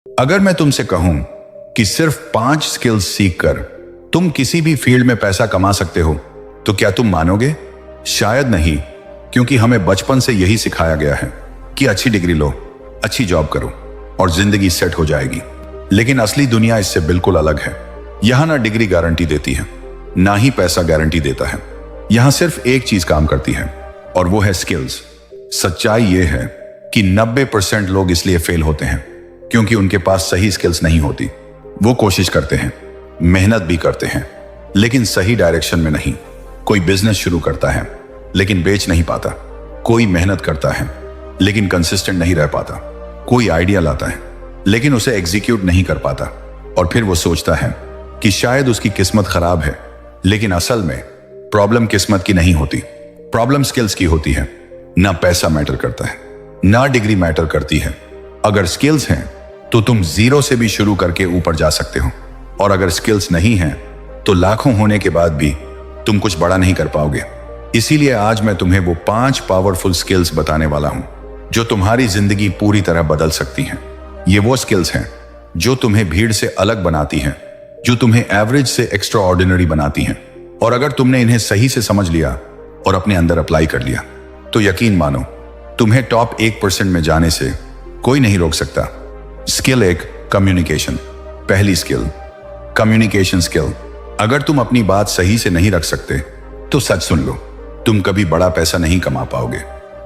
अगर मैं तुमसे कहूं कि सिर्फ 5 स्किल्स सीखकर तुम किसी भी फील्ड में पैसा कमा सकते हो, तो क्या तुम मानोगे? शायद नहीं, क्योंकि हमें बचपन से यही सिखाया गया है कि अच्छी डिग्री लो, अच्छी जॉब करो और जिंदगी सेट हो जाएगी। लेकिन असली दुनिया इससे बिल्कुल अलग है। यहां ना डिग्री गारंटी देती है, ना ही पैसा गारंटी देता है। यहां सिर्फ एक चीज काम करती है और वो है स्किल्स। सच्चाई ये है कि 90% लोग इसलिए फेल होते हैं क्योंकि उनके पास सही स्किल्स नहीं होती। वो कोशिश करते हैं, मेहनत भी करते हैं, लेकिन सही डायरेक्शन में नहीं। कोई बिजनेस शुरू करता है लेकिन बेच नहीं पाता। कोई मेहनत करता है लेकिन कंसिस्टेंट नहीं रह पाता। कोई आइडिया लाता है लेकिन उसे एग्जीक्यूट नहीं कर पाता। और फिर वो सोचता है कि शायद उसकी किस्मत खराब है, लेकिन असल में प्रॉब्लम किस्मत की नहीं होती, प्रॉब्लम स्किल्स की होती है। ना पैसा मैटर करता है, ना डिग्री मैटर करती है। अगर स्किल्स हैं तो तुम जीरो से भी शुरू करके ऊपर जा सकते हो, और अगर स्किल्स नहीं हैं तो लाखों होने के बाद भी तुम कुछ बड़ा नहीं कर पाओगे। इसीलिए आज मैं तुम्हें वो 5 पावरफुल स्किल्स बताने वाला हूं जो तुम्हारी जिंदगी पूरी तरह बदल सकती हैं। ये वो स्किल्स हैं जो तुम्हें भीड़ से अलग बनाती हैं, जो तुम्हें एवरेज से एक्स्ट्रा ऑर्डिनरी बनाती हैं। और अगर तुमने इन्हें सही से समझ लिया और अपने अंदर अप्लाई कर लिया, तो यकीन मानो तुम्हें टॉप 1% में जाने से कोई नहीं रोक सकता। Skill 1, communication. पहली स्किल, कम्युनिकेशन स्किल। अगर तुम अपनी बात सही से नहीं रख सकते तो सच सुन लो, तुम कभी बड़ा पैसा नहीं कमा पाओगे।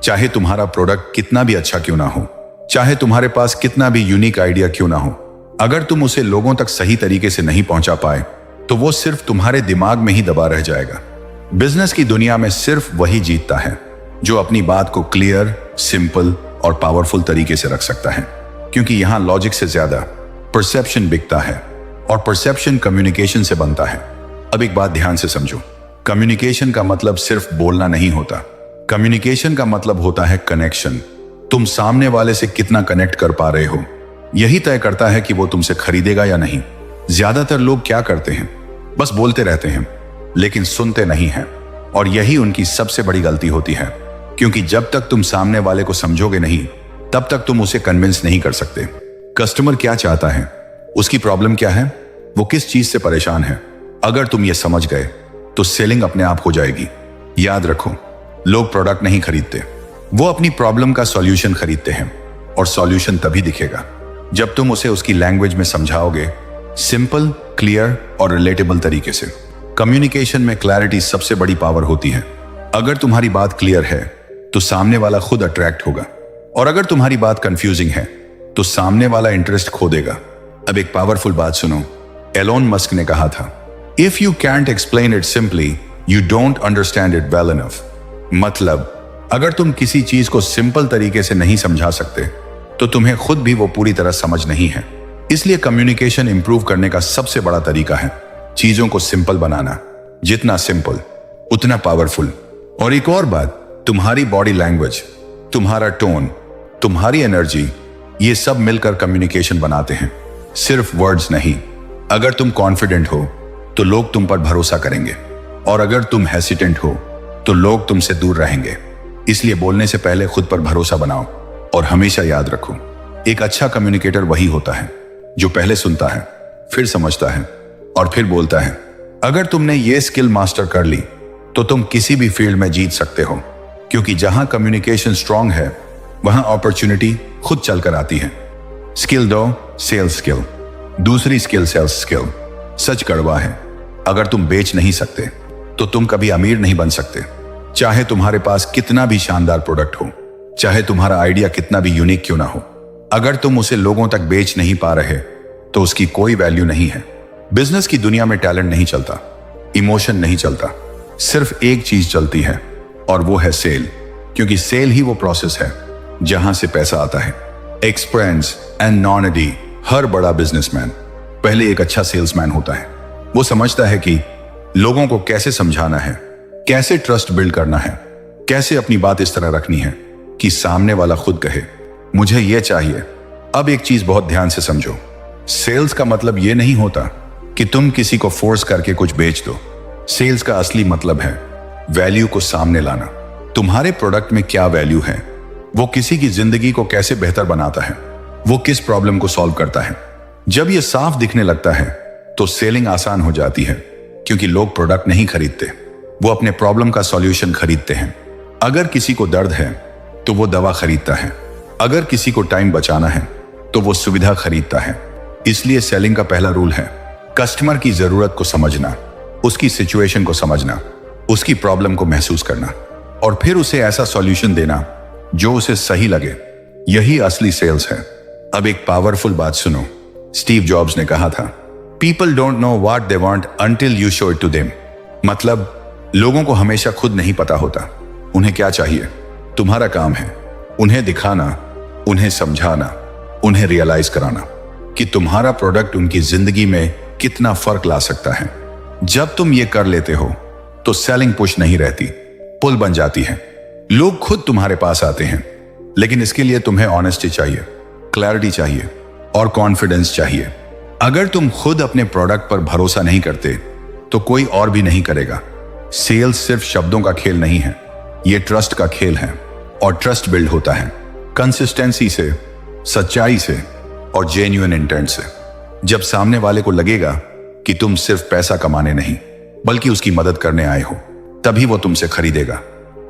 चाहे तुम्हारा प्रोडक्ट कितना भी अच्छा क्यों ना हो, चाहे तुम्हारे पास कितना भी यूनिक आइडिया क्यों ना हो, अगर तुम उसे लोगों तक सही तरीके से नहीं पहुंचा पाए तो वो सिर्फ तुम्हारे दिमाग में ही दबा रह जाएगा। बिजनेस की दुनिया में सिर्फ वही जीतता है जो अपनी बात को क्लियर, सिंपल और पावरफुल तरीके से रख सकता है, क्योंकि यहां लॉजिक से ज्यादा परसेप्शन बिकता है, और परसेप्शन कम्युनिकेशन से बनता है। अब एक बात ध्यान से समझो, कम्युनिकेशन का मतलब सिर्फ बोलना नहीं होता। कम्युनिकेशन का मतलब होता है कनेक्शन। तुम सामने वाले से कितना कनेक्ट कर पा रहे हो, यही तय करता है कि वो तुमसे खरीदेगा या नहीं। ज्यादातर लोग क्या करते हैं, बस बोलते रहते हैं लेकिन सुनते नहीं हैं, और यही उनकी सबसे बड़ी गलती होती है, क्योंकि जब तक तुम सामने वाले को समझोगे नहीं, तब तक तुम उसे कन्विंस नहीं कर सकते। कस्टमर क्या चाहता है, उसकी प्रॉब्लम क्या है, वो किस चीज से परेशान है, अगर तुम ये समझ गए तो सेलिंग अपने आप हो जाएगी। याद रखो, लोग प्रोडक्ट नहीं खरीदते, वो अपनी प्रॉब्लम का सॉल्यूशन खरीदते हैं, और सॉल्यूशन तभी दिखेगा जब तुम उसे उसकी लैंग्वेज में समझाओगे, सिंपल, क्लियर और रिलेटेबल तरीके से। कम्युनिकेशन में क्लैरिटी सबसे बड़ी पावर होती है। अगर तुम्हारी बात क्लियर है तो सामने वाला खुद अट्रैक्ट होगा, और अगर तुम्हारी बात कंफ्यूजिंग है तो सामने वाला इंटरेस्ट खो देगा। अब एक पावरफुल बात सुनो, एलोन मस्क ने कहा था, if you can't explain it simply you don't understand it well enough. मतलब अगर तुम किसी चीज को सिंपल तरीके से नहीं समझा सकते तो तुम्हें खुद भी वो पूरी तरह समझ नहीं है। इसलिए कम्युनिकेशन इंप्रूव करने का सबसे बड़ा तरीका है चीजों को सिंपल बनाना। जितना सिंपल उतना पावरफुल। और एक और बात, तुम्हारी बॉडी लैंग्वेज, तुम्हारा टोन, तुम्हारी एनर्जी, ये सब मिलकर कम्युनिकेशन बनाते हैं, सिर्फ वर्ड्स नहीं। अगर तुम कॉन्फिडेंट हो तो लोग तुम पर भरोसा करेंगे, और अगर तुम हेसिटेंट हो तो लोग तुमसे दूर रहेंगे। इसलिए बोलने से पहले खुद पर भरोसा बनाओ, और हमेशा याद रखो, एक अच्छा कम्युनिकेटर वही होता है जो पहले सुनता है, फिर समझता है और फिर बोलता है। अगर तुमने ये स्किल मास्टर कर ली तो तुम किसी भी फील्ड में जीत सकते हो, क्योंकि जहां कम्युनिकेशन स्ट्रांग है वहां अपॉर्चुनिटी खुद चलकर आती है। Skill 2, sales skill. दूसरी स्किल सेल्स स्किल। सच कड़वा है, अगर तुम बेच नहीं सकते तो तुम कभी अमीर नहीं बन सकते। चाहे तुम्हारे पास कितना भी शानदार प्रोडक्ट हो, चाहे तुम्हारा आइडिया कितना भी यूनिक क्यों ना हो, अगर तुम उसे लोगों तक बेच नहीं पा रहे तो उसकी कोई वैल्यू नहीं है। बिजनेस की दुनिया में टैलेंट नहीं चलता, इमोशन नहीं चलता, सिर्फ एक चीज चलती है, और वो है सेल। क्योंकि सेल ही वो प्रोसेस है जहां से पैसा आता है। Experience and knowledge. हर बड़ा बिजनेसमैन पहले एक अच्छा सेल्समैन होता है। वो समझता है कि लोगों को कैसे समझाना है, कैसे ट्रस्ट बिल्ड करना है, कैसे अपनी बात इस तरह रखनी है कि सामने वाला खुद कहे मुझे ये चाहिए। अब एक चीज बहुत ध्यान से समझो, सेल्स का मतलब ये नहीं होता कि तुम किसी को फोर्स करके कुछ बेच दो। सेल्स का असली मतलब है वैल्यू को सामने लाना। तुम्हारे प्रोडक्ट में क्या वैल्यू है, वो किसी की जिंदगी को कैसे बेहतर बनाता है, वो किस प्रॉब्लम को सॉल्व करता है। जब ये साफ दिखने लगता है तो सेलिंग आसान हो जाती है, क्योंकि लोग प्रोडक्ट नहीं खरीदते, वो अपने प्रॉब्लम का सॉल्यूशन खरीदते हैं। अगर किसी को दर्द है तो वो दवा खरीदता है, अगर किसी को टाइम बचाना है तो वो सुविधा खरीदता है। इसलिए सेलिंग का पहला रूल है कस्टमर की जरूरत को समझना, उसकी सिचुएशन को समझना, उसकी प्रॉब्लम को महसूस करना और फिर उसे ऐसा सॉल्यूशन देना जो उसे सही लगे। यही असली सेल्स है। अब एक पावरफुल बात सुनो। स्टीव जॉब्स ने कहा था, people don't know what they want until you show it to them. मतलब लोगों को हमेशा खुद नहीं पता होता उन्हें क्या चाहिए। तुम्हारा काम है उन्हें दिखाना, उन्हें समझाना, उन्हें रियलाइज कराना कि तुम्हारा प्रोडक्ट उनकी जिंदगी में कितना फर्क ला सकता है। जब तुम ये कर लेते हो तो सेलिंग पुश नहीं रहती, पुल बन जाती है। लोग खुद तुम्हारे पास आते हैं, लेकिन इसके लिए तुम्हें ऑनेस्टी चाहिए, क्लैरिटी चाहिए और कॉन्फिडेंस चाहिए। अगर तुम खुद अपने प्रोडक्ट पर भरोसा नहीं करते तो कोई और भी नहीं करेगा। सेल्स सिर्फ शब्दों का खेल नहीं है, ये ट्रस्ट का खेल है और ट्रस्ट बिल्ड होता है कंसिस्टेंसी से, सच्चाई से और जेन्युइन इंटेंट से। जब सामने वाले को लगेगा कि तुम सिर्फ पैसा कमाने नहीं बल्कि उसकी मदद करने आए हो, तभी वो तुमसे खरीदेगा।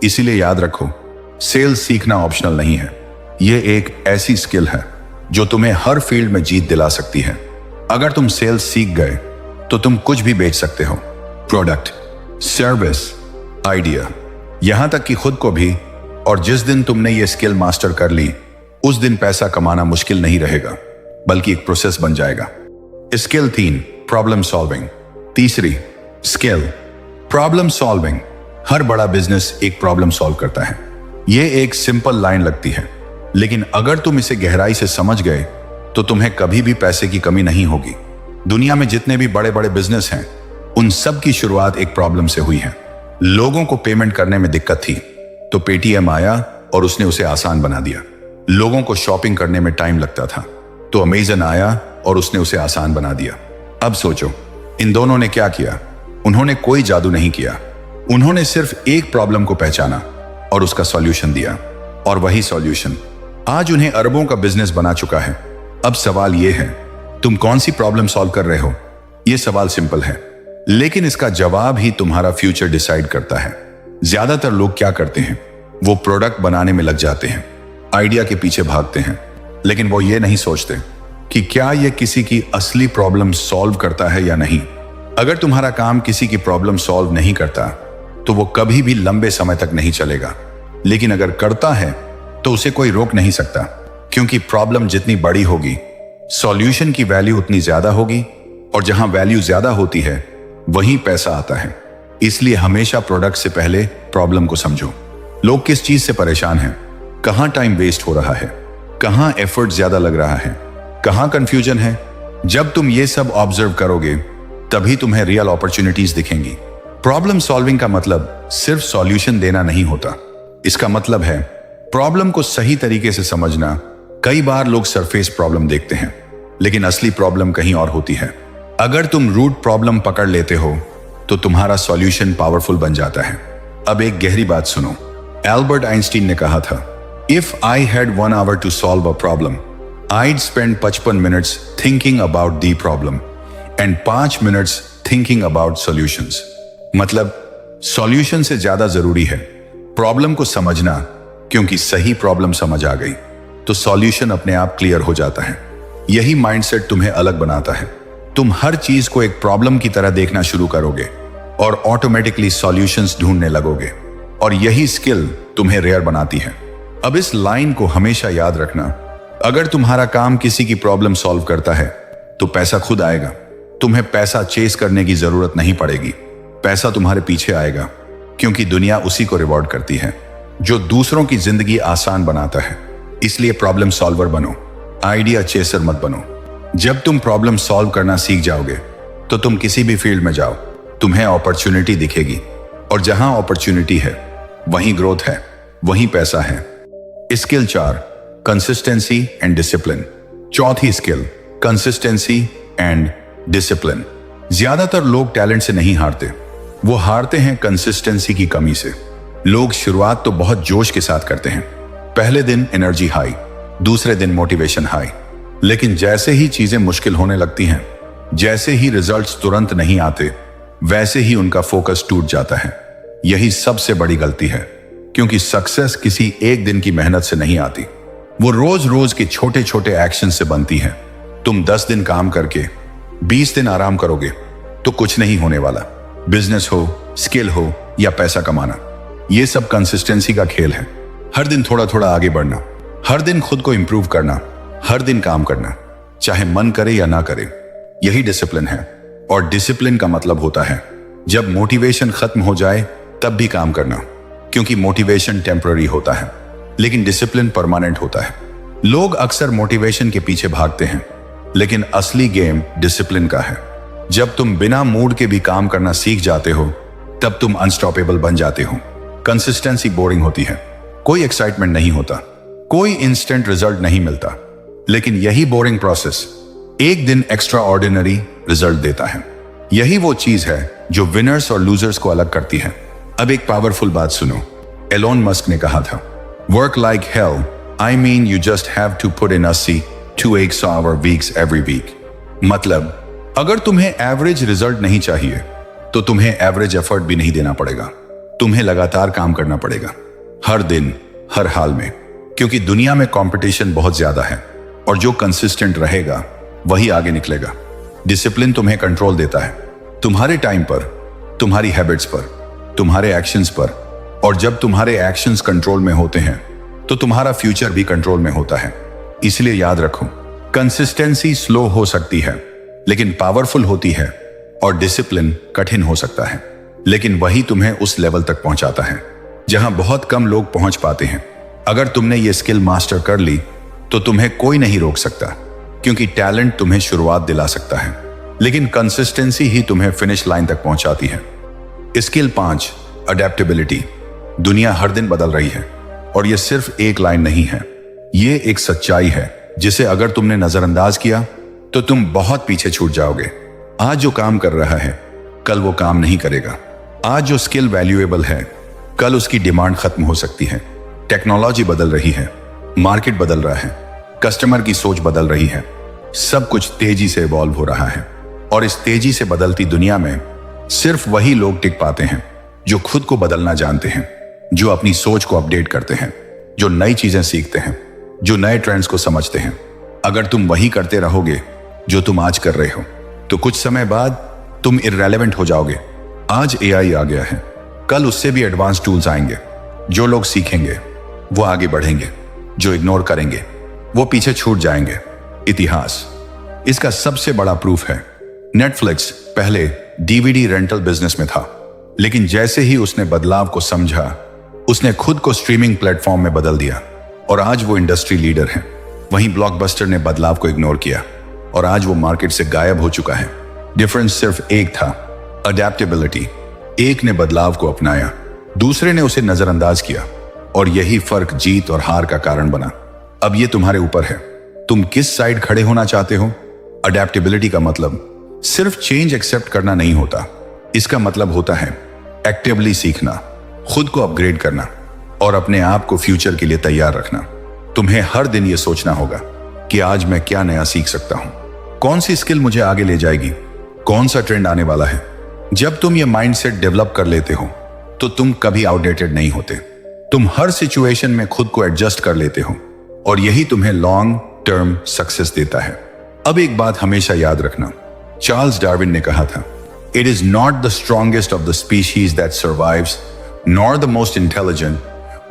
इसीलिए याद रखो, सेल्स सीखना ऑप्शनल नहीं है, ये एक ऐसी स्किल है जो तुम्हें हर फील्ड में जीत दिला सकती है। अगर तुम सेल्स सीख गए तो तुम कुछ भी बेच सकते हो, प्रोडक्ट, सर्विस, आइडिया, यहां तक कि खुद को भी। और जिस दिन तुमने ये स्किल मास्टर कर ली, उस दिन पैसा कमाना मुश्किल नहीं रहेगा बल्कि एक प्रोसेस बन जाएगा। Skill 3, problem solving. तीसरी स्किल, प्रॉब्लम सॉल्विंग। हर बड़ा बिजनेस एक प्रॉब्लम सॉल्व करता है। ये एक सिंपल लाइन लगती है, लेकिन अगर तुम इसे गहराई से समझ गए तो तुम्हें कभी भी पैसे की कमी नहीं होगी। दुनिया में जितने भी बड़े बड़े बिजनेस हैं, उन सब की शुरुआत एक प्रॉब्लम से हुई है। लोगों को पेमेंट करने में दिक्कत थी तो पेटीएम आया और उसने उसे आसान बना दिया। लोगों को शॉपिंग करने में टाइम लगता था तो अमेज़न आया और उसने उसे आसान बना दिया। अब सोचो, इन दोनों ने क्या किया? उन्होंने कोई जादू नहीं किया, उन्होंने सिर्फ एक प्रॉब्लम को पहचाना और उसका सॉल्यूशन दिया, और वही सॉल्यूशन आज उन्हें अरबों का बिजनेस बना चुका है। अब सवाल यह है, तुम कौन सी प्रॉब्लम सॉल्व कर रहे हो? यह सवाल सिंपल है, लेकिन इसका जवाब ही तुम्हारा फ्यूचर डिसाइड करता है। ज्यादातर लोग क्या करते हैं, वो प्रोडक्ट बनाने में लग जाते हैं, आइडिया के पीछे भागते हैं, लेकिन वो ये नहीं सोचते कि क्या यह किसी की असली प्रॉब्लम सॉल्व करता है या नहीं। अगर तुम्हारा काम किसी की प्रॉब्लम सॉल्व नहीं करता तो वो कभी भी लंबे समय तक नहीं चलेगा, लेकिन अगर करता है तो उसे कोई रोक नहीं सकता, क्योंकि प्रॉब्लम जितनी बड़ी होगी सॉल्यूशन की वैल्यू उतनी ज्यादा होगी, और जहां वैल्यू ज्यादा होती है वहीं पैसा आता है। इसलिए हमेशा प्रोडक्ट से पहले प्रॉब्लम को समझो। लोग किस चीज से परेशान हैं, कहां टाइम वेस्ट हो रहा है, कहां एफर्ट ज्यादा लग रहा है, कहां कंफ्यूजन है। जब तुम ये सब ऑब्जर्व करोगे तभी तुम्हें रियल अपॉर्चुनिटीज दिखेंगी। प्रॉब्लम सॉल्विंग का मतलब सिर्फ सॉल्यूशन देना नहीं होता, इसका मतलब है प्रॉब्लम को सही तरीके से समझना। कई बार लोग सरफेस प्रॉब्लम देखते हैं, लेकिन असली प्रॉब्लम कहीं और होती है। अगर तुम रूट प्रॉब्लम पकड़ लेते हो तो तुम्हारा सॉल्यूशन पावरफुल बन जाता है। अब एक गहरी बात सुनो। एल्बर्ट आइंस्टीन ने कहा था, if I had 1 hour to solve a problem, I'd spend 55 minutes thinking about the problem and 5 minutes thinking about solutions. मतलब सॉल्यूशन से ज्यादा जरूरी है प्रॉब्लम को समझना, क्योंकि सही प्रॉब्लम समझ आ गई तो सॉल्यूशन अपने आप क्लियर हो जाता है। यही माइंडसेट तुम्हें अलग बनाता है। तुम हर चीज को एक प्रॉब्लम की तरह देखना शुरू करोगे और ऑटोमेटिकली सॉल्यूशंस ढूंढने लगोगे, और यही स्किल तुम्हें रेयर बनाती है। अब इस लाइन को हमेशा याद रखना, अगर तुम्हारा काम किसी की प्रॉब्लम सॉल्व करता है तो पैसा खुद आएगा। तुम्हें पैसा चेस करने की जरूरत नहीं पड़ेगी, पैसा तुम्हारे पीछे आएगा, क्योंकि दुनिया उसी को रिवॉर्ड करती है जो दूसरों की जिंदगी आसान बनाता है। इसलिए प्रॉब्लम सॉल्वर बनो, आइडिया चेसर मत बनो। जब तुम प्रॉब्लम सॉल्व करना सीख जाओगे तो तुम किसी भी फील्ड में जाओ, तुम्हें अपॉर्चुनिटी दिखेगी, और जहां अपॉर्चुनिटी है वहीं ग्रोथ है, वहीं पैसा है। Skill 4, consistency and discipline. चौथी स्किल, कंसिस्टेंसी एंड डिसिप्लिन। ज्यादातर लोग टैलेंट से नहीं हारते, वो हारते हैं कंसिस्टेंसी की कमी से। लोग शुरुआत तो बहुत जोश के साथ करते हैं, पहले दिन एनर्जी हाई, दूसरे दिन मोटिवेशन हाई। लेकिन जैसे ही चीजें मुश्किल होने लगती हैं, जैसे ही रिजल्ट्स तुरंत नहीं आते, वैसे ही उनका फोकस टूट जाता है। यही सबसे बड़ी गलती है, क्योंकि सक्सेस किसी एक दिन की मेहनत से नहीं आती, वो रोज रोज के छोटे छोटे एक्शन से बनती है। तुम 10 दिन काम करके 20 दिन आराम करोगे तो कुछ नहीं होने वाला। बिजनेस हो, स्किल हो या पैसा कमाना, ये सब कंसिस्टेंसी का खेल है। हर दिन थोड़ा थोड़ा आगे बढ़ना, हर दिन खुद को इंप्रूव करना, हर दिन काम करना, चाहे मन करे या ना करे, यही डिसिप्लिन है। और डिसिप्लिन का मतलब होता है जब मोटिवेशन खत्म हो जाए तब भी काम करना, क्योंकि मोटिवेशन टेम्पररी होता है लेकिन डिसिप्लिन परमानेंट होता है। लोग अक्सर मोटिवेशन के पीछे भागते हैं, लेकिन असली गेम डिसिप्लिन का है। जब तुम बिना मूड के भी काम करना सीख जाते हो तब तुम अनस्टॉपेबल बन जाते हो। कंसिस्टेंसी बोरिंग होती है, कोई एक्साइटमेंट नहीं होता, कोई इंस्टेंट रिजल्ट नहीं मिलता, लेकिन यही बोरिंग प्रोसेस एक दिन एक्स्ट्रा ऑर्डिनरी रिजल्ट देता है। यही वो चीज है जो विनर्स और लूजर्स को अलग करती है। अब एक पावरफुल बात सुनो। एलोन मस्क ने कहा था, work like hell, I mean you just have to put in 80 to 100 hour weeks every week। मतलब अगर तुम्हें एवरेज रिजल्ट नहीं चाहिए तो तुम्हें एवरेज एफर्ट भी नहीं देना पड़ेगा। तुम्हें लगातार काम करना पड़ेगा, हर दिन, हर हाल में, क्योंकि दुनिया में कंपटीशन बहुत ज्यादा है और जो कंसिस्टेंट रहेगा वही आगे निकलेगा। डिसिप्लिन तुम्हें कंट्रोल देता है, तुम्हारे टाइम पर, तुम्हारी हैबिट्स पर, तुम्हारे एक्शंस पर। और जब तुम्हारे एक्शंस कंट्रोल में होते हैं तो तुम्हारा फ्यूचर भी कंट्रोल में होता है। इसलिए याद रखो, कंसिस्टेंसी स्लो हो सकती है लेकिन पावरफुल होती है, और डिसिप्लिन कठिन हो सकता है लेकिन वही तुम्हें उस लेवल तक पहुंचाता है जहां बहुत कम लोग पहुंच पाते हैं। अगर तुमने ये स्किल मास्टर कर ली तो तुम्हें कोई नहीं रोक सकता, क्योंकि टैलेंट तुम्हें शुरुआत दिला सकता है लेकिन कंसिस्टेंसी ही तुम्हें फिनिश लाइन तक पहुंचाती है। Skill 5, adaptability. दुनिया हर दिन बदल रही है और यह सिर्फ एक लाइन नहीं है, ये एक सच्चाई है जिसे अगर तुमने नजरअंदाज किया तो तुम बहुत पीछे छूट जाओगे। आज जो काम कर रहा है कल वो काम नहीं करेगा। आज जो स्किल वैल्यूएबल है कल उसकी डिमांड खत्म हो सकती है। टेक्नोलॉजी बदल रही है, मार्केट बदल रहा है, कस्टमर की सोच बदल रही है, सब कुछ तेजी से इवॉल्व हो रहा है। और इस तेजी से बदलती दुनिया में सिर्फ वही लोग टिक पाते हैं जो खुद को बदलना जानते हैं, जो अपनी सोच को अपडेट करते हैं, जो नई चीजें सीखते हैं, जो नए ट्रेंड्स को समझते हैं। अगर तुम वही करते रहोगे जो तुम आज कर रहे हो तो कुछ समय बाद तुम इररेलेवेंट हो जाओगे। आज एआई आ गया है, कल उससे भी एडवांस टूल्स आएंगे। जो लोग सीखेंगे वो आगे बढ़ेंगे, जो इग्नोर करेंगे वो पीछे छूट जाएंगे। इतिहास इसका सबसे बड़ा प्रूफ है। नेटफ्लिक्स पहले डीवीडी रेंटल बिजनेस में था, लेकिन जैसे ही उसने बदलाव को समझा, उसने खुद को स्ट्रीमिंग प्लेटफॉर्म में बदल दिया और आज वो इंडस्ट्री लीडर है। वहीं ब्लॉकबस्टर ने बदलाव को इग्नोर किया और आज वो मार्केट से गायब हो चुका है। डिफरेंस सिर्फ एक था, अडेप्टेबिलिटी। एक ने बदलाव को अपनाया, दूसरे ने उसे नजरअंदाज किया, और यही फर्क जीत और हार का कारण बना। अब ये तुम्हारे ऊपर है, तुम किस साइड खड़े होना चाहते हो। अडेप्टेबिलिटी का मतलब सिर्फ चेंज एक्सेप्ट करना नहीं होता, इसका मतलब होता है एक्टिवली सीखना, खुद को अपग्रेड करना और अपने आप को फ्यूचर के लिए तैयार रखना। तुम्हें हर दिन यह सोचना होगा कि आज मैं क्या नया सीख सकता हूं, कौन सी स्किल मुझे आगे ले जाएगी, कौन सा ट्रेंड आने वाला है। जब तुम ये माइंडसेट डेवलप कर लेते हो तो तुम कभी आउटडेटेड नहीं होते। तुम हर सिचुएशन में खुद को एडजस्ट कर लेते हो और यही तुम्हें लॉन्ग टर्म सक्सेस देता है। अब एक बात हमेशा याद रखना, चार्ल्स डार्विन ने कहा था, it is not the strongest of the species that survives, nor the most intelligent,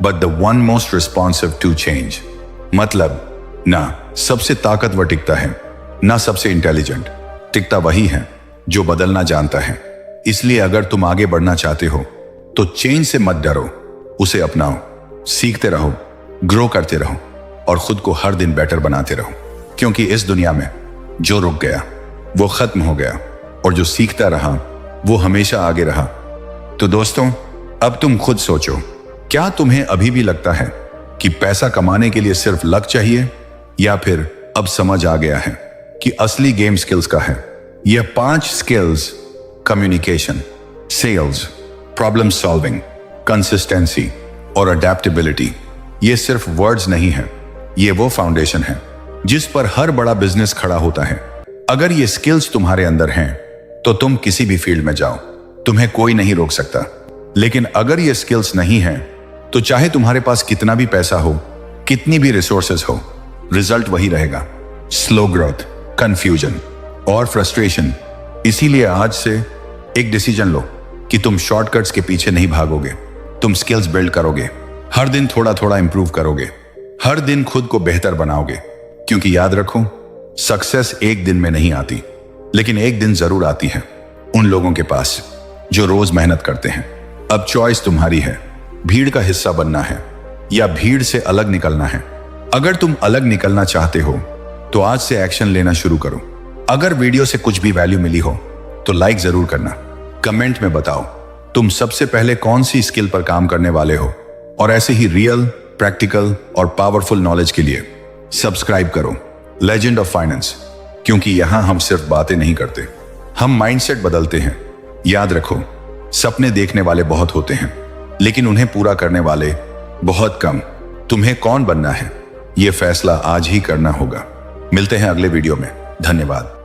but the one most responsive to change. मतलब ना सबसे ताकतवर टिकता है, ना सबसे इंटेलिजेंट। टिकता वही है जो बदलना जानता है। इसलिए अगर तुम आगे बढ़ना चाहते हो तो चेंज से मत डरो, उसे अपनाओ, सीखते रहो, ग्रो करते रहो और खुद को हर दिन बेटर बनाते रहो। क्योंकि इस दुनिया में जो रुक गया वो खत्म हो गया और जो सीखता रहा वो हमेशा आगे रहा। तो दोस्तों, अब तुम खुद सोचो, क्या तुम्हें अभी भी लगता है कि पैसा कमाने के लिए सिर्फ लक चाहिए, या फिर अब समझ आ गया है कि असली गेम स्किल्स का है। यह 5 skills, communication, sales, problem solving, consistency और अडेप्टेबिलिटी, ये सिर्फ वर्ड्स नहीं है, ये वो फाउंडेशन है जिस पर हर बड़ा बिजनेस खड़ा होता है। अगर ये स्किल्स तुम्हारे अंदर हैं तो तुम किसी भी फील्ड में जाओ, तुम्हें कोई नहीं रोक सकता। लेकिन अगर ये स्किल्स नहीं हैं तो चाहे तुम्हारे पास कितना भी पैसा हो, कितनी भी रिसोर्सेज हो, रिजल्ट वही रहेगा, स्लो ग्रोथ, कंफ्यूजन और फ्रस्ट्रेशन। इसीलिए आज से एक डिसीजन लो कि तुम शॉर्टकट्स के पीछे नहीं भागोगे, तुम स्किल्स बिल्ड करोगे, हर दिन थोड़ा थोड़ा इंप्रूव करोगे, हर दिन खुद को बेहतर बनाओगे। क्योंकि याद रखो, सक्सेस एक दिन में नहीं आती, लेकिन एक दिन जरूर आती है उन लोगों के पास जो रोज मेहनत करते हैं। अब चॉइस तुम्हारी है, भीड़ का हिस्सा बनना है या भीड़ से अलग निकलना है। अगर तुम अलग निकलना चाहते हो तो आज से एक्शन लेना शुरू करो। अगर वीडियो से कुछ भी वैल्यू मिली हो तो लाइक जरूर करना। कमेंट में बताओ तुम सबसे पहले कौन सी स्किल पर काम करने वाले हो, और ऐसे ही रियल, प्रैक्टिकल और पावरफुल नॉलेज के लिए सब्सक्राइब करो लेजेंड ऑफ फाइनेंस, क्योंकि यहां हम सिर्फ बातें नहीं करते, हम माइंडसेट बदलते हैं। याद रखो, सपने देखने वाले बहुत होते हैं लेकिन उन्हें पूरा करने वाले बहुत कम। तुम्हें कौन बनना है, यह फैसला आज ही करना होगा। मिलते हैं अगले वीडियो में। धन्यवाद।